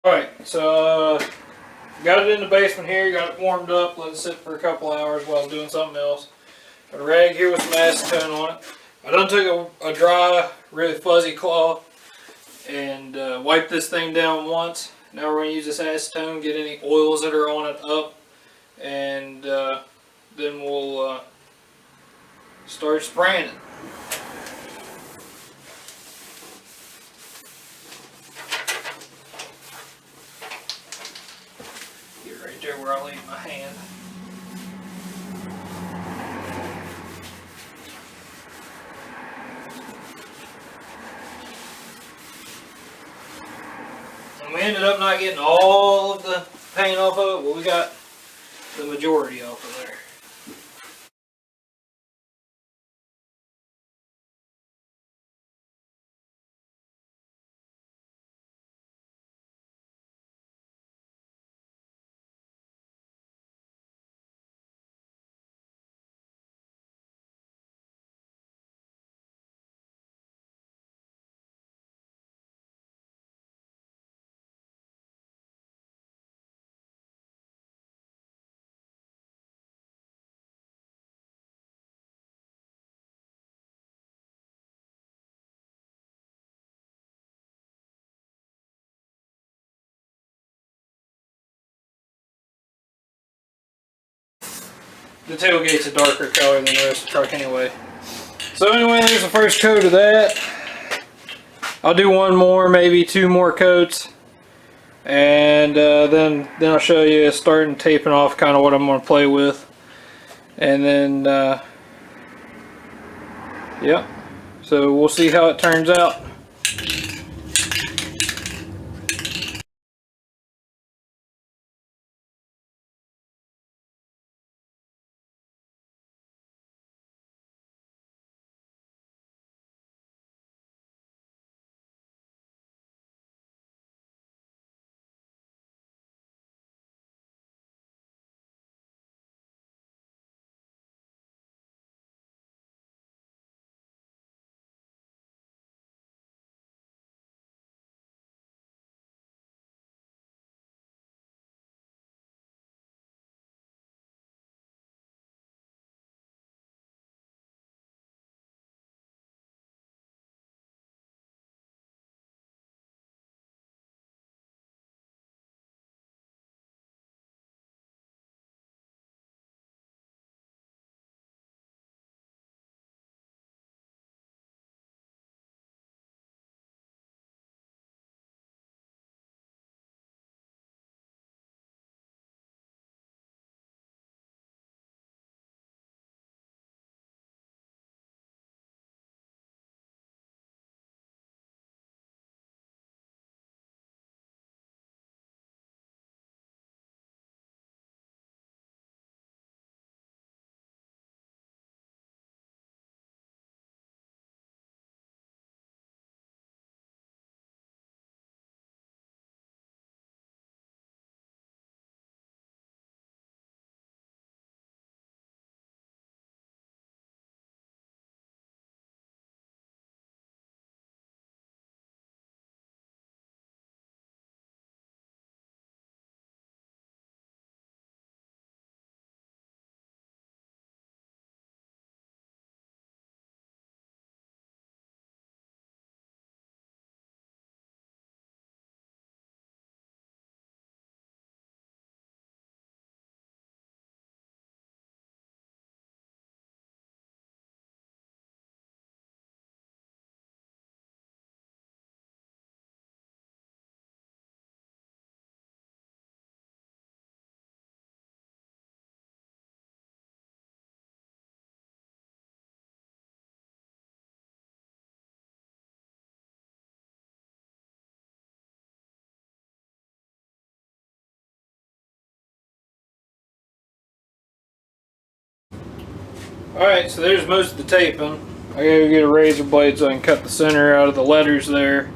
Alright, so got it in the basement here, got it warmed up, let it sit for a couple hours while I was doing something else. Got a rag here with some acetone on it. I done took a dry, really fuzzy cloth and wiped this thing down once. Now we're going to use this acetone, get any oils that are on it up, and then we'll start spraying it. Get right there where I leave my hand. And we ended up not getting all of the paint off of it, but we got the majority off of there. The tailgate's a darker color than the rest of the truck anyway. So anyway, there's the first coat of that. I'll do one more, maybe two more coats. And then I'll show you starting taping off kind of what I'm going to play with. And then, yep. So we'll see how it turns out. Alright, so there's most of the taping. I gotta get a razor blade so I can cut the center out of the letters there.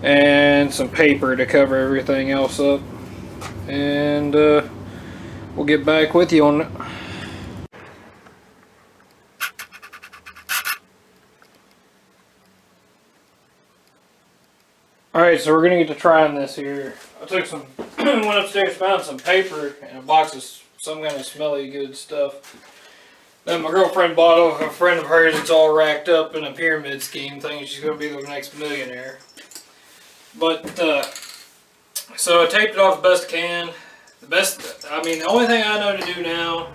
And some paper to cover everything else up. And we'll get back with you on it. Alright, so we're gonna get to trying this here. I took some, went upstairs, found some paper and a box of some kind of smelly good stuff. Then my girlfriend bought off a friend of hers. It's all racked up in a pyramid scheme, thinking she's gonna be the next millionaire. But, so I taped it off the best I can. The only thing I know to do now,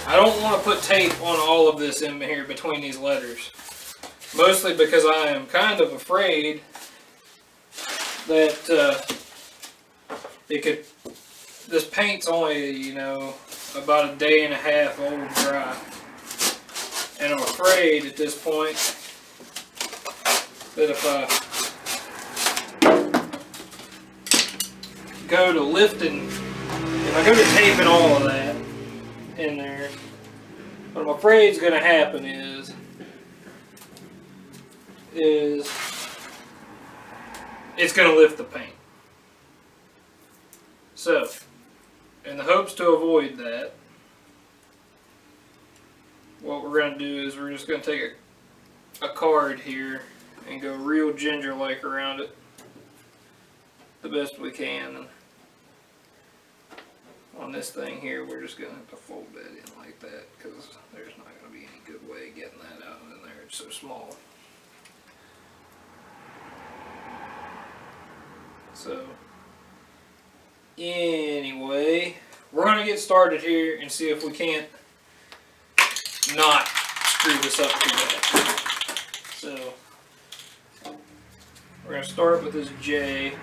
I don't want to put tape on all of this in here between these letters. Mostly because I am kind of afraid that this paint's only, you know, about a day and a half old dry. And I'm afraid at this point that if I go to lifting, if I go to taping all of that in there, what I'm afraid is going to happen is it's going to lift the paint. So, in the hopes to avoid that, what we're going to do is we're just going to take a card here and go real ginger-like around it the best we can. And on this thing here, we're just going to have to fold that in like that because there's not going to be any good way of getting that out in there. It's so small. So, anyway, we're going to get started here and see if we can't not screw this up too bad. So, we're going to start with this J.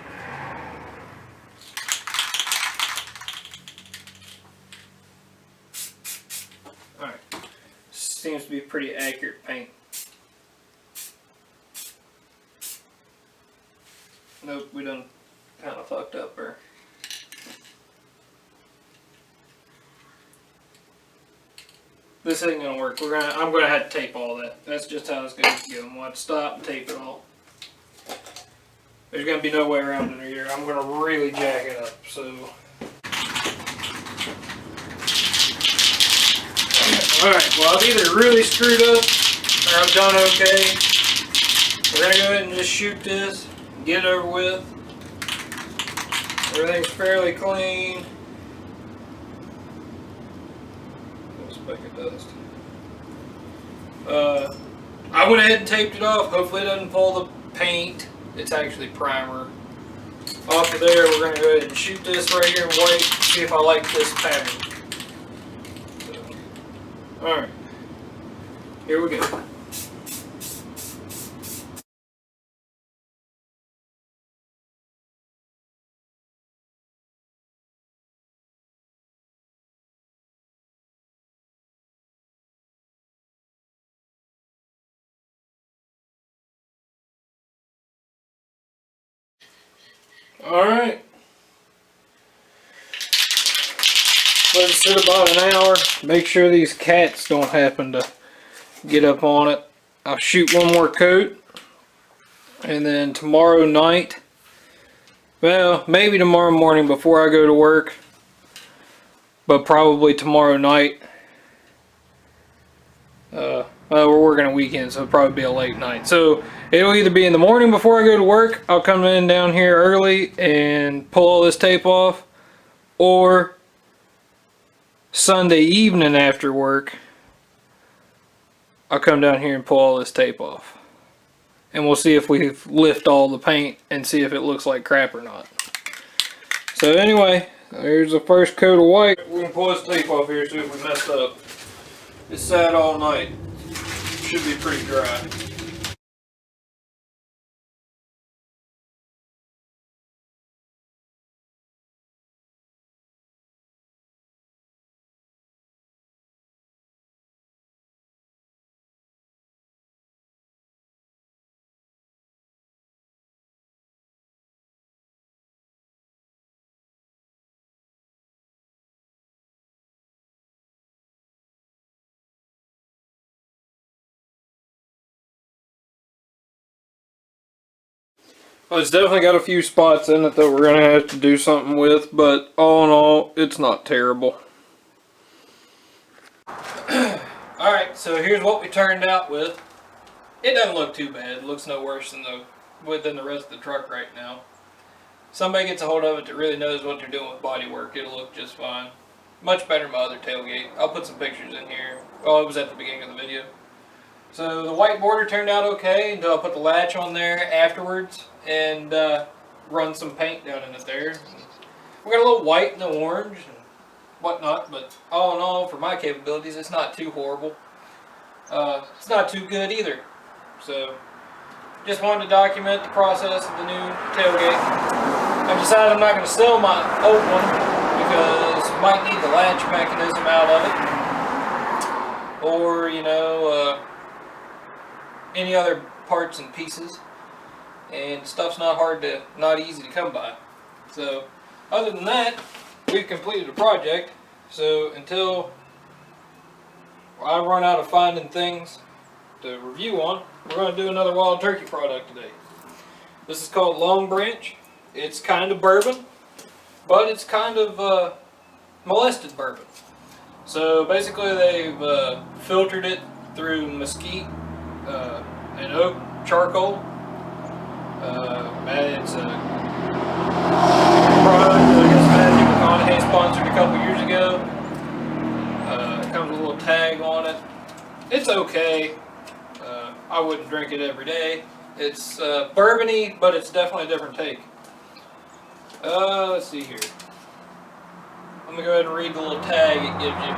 Alright, seems to be pretty accurate paint. Nope, we done kind of fucked up there. This isn't gonna work. I'm gonna have to tape all that. That's just how it's gonna go. I'm gonna have to stop and tape it all. There's gonna be no way around it here. I'm gonna really jack it up. So, all right. Well, I've either really screwed up or I've done okay. We're gonna go ahead and just shoot this, get it over with. Everything's fairly clean. A speck of dust. I went ahead and taped it off. Hopefully it doesn't pull the paint. It's actually primer. Off of there, we're going to go ahead and shoot this right here in white. See if I like this pattern. So, alright. Here we go. Alright. Let it sit about an hour. Make sure these cats don't happen to get up on it. I'll shoot one more coat. And then tomorrow night, well, maybe tomorrow morning before I go to work, but probably tomorrow night. Well, we're working a weekend, so it'll probably be a late night. So it'll either be in the morning before I go to work, I'll come in down here early and pull all this tape off, or Sunday evening after work, I'll come down here and pull all this tape off. And we'll see if we lift all the paint and see if it looks like crap or not. So anyway, there's the first coat of white. We're gonna pull this tape off here, see if we messed up. It sat all night. Should be pretty dry. Well, it's definitely got a few spots in it that we're going to have to do something with, but all in all, it's not terrible. Alright, so here's what we turned out with. It doesn't look too bad. It looks no worse than the within the rest of the truck right now. Somebody gets a hold of it that really knows what they're doing with body work, it'll look just fine. Much better than my other tailgate. I'll put some pictures in here. Oh, it was at the beginning of the video. So the white border turned out okay until I put the latch on there afterwards and run some paint down in it there. We got a little white and the orange and whatnot, but all in all, for my capabilities, it's not too horrible. It's not too good either. So just wanted to document the process of the new tailgate. I've decided I'm not going to sell my old one because I might need the latch mechanism out of it, or you know, any other parts and pieces. And stuff's not easy to come by. So other than that, we've completed the project. So until I run out of finding things to review on, we're going to do another wild turkey product today. This is called Long Branch. It's kind of bourbon, but it's kind of molested bourbon. So basically they've filtered it through mesquite and oak charcoal. It's a product that I guess Matthew McConaughey sponsored a couple years ago. It comes with a little tag on it. It's okay. I wouldn't drink it every day. It's bourbony, but it's definitely a different take. Let's see here. Let me go ahead and read the little tag it gives you.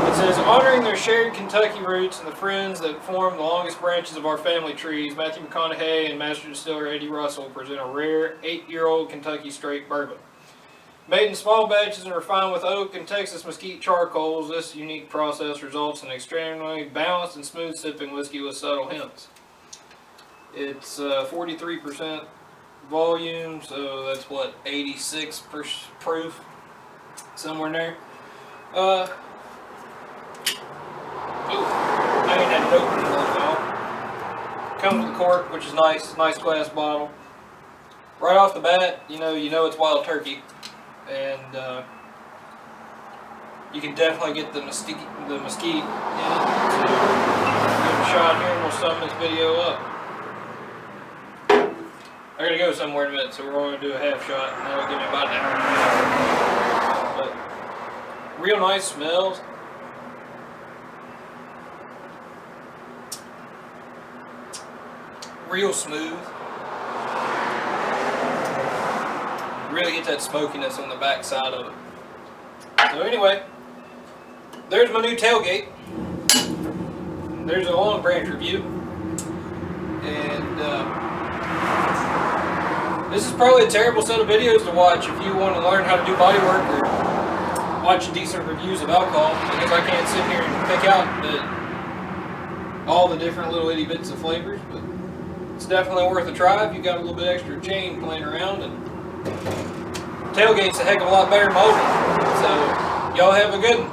It says, honoring their shared Kentucky roots and the friends that form the longest branches of our family trees, Matthew McConaughey and Master Distiller Eddie Russell present a rare 8-year-old Kentucky straight bourbon. Made in small batches and refined with oak and Texas mesquite charcoals, this unique process results in extremely balanced and smooth sipping whiskey with subtle hints. It's 43% volume, so that's what, 86 proof, somewhere in there. I ain't had it open in a little while. Comes with a cork, which is nice glass bottle. Right off the bat, you know it's wild turkey. And you can definitely get the mesquite in it. So give it a shot here and we'll sum this video up. I gotta go somewhere in a minute, so we're only gonna do a half shot, and that'll give me about an hour and a half. But real nice smells. Real smooth. Really get that smokiness on the back side of it. So anyway, there's my new tailgate. There's a Long Branch review. And this is probably a terrible set of videos to watch if you want to learn how to do body work or watch decent reviews of alcohol, because I can't sit here and pick out all the different little itty bits of flavors, but it's definitely worth a try if you got a little bit extra chain playing around. And tailgate's a heck of a lot better than my old one. So y'all have a good one.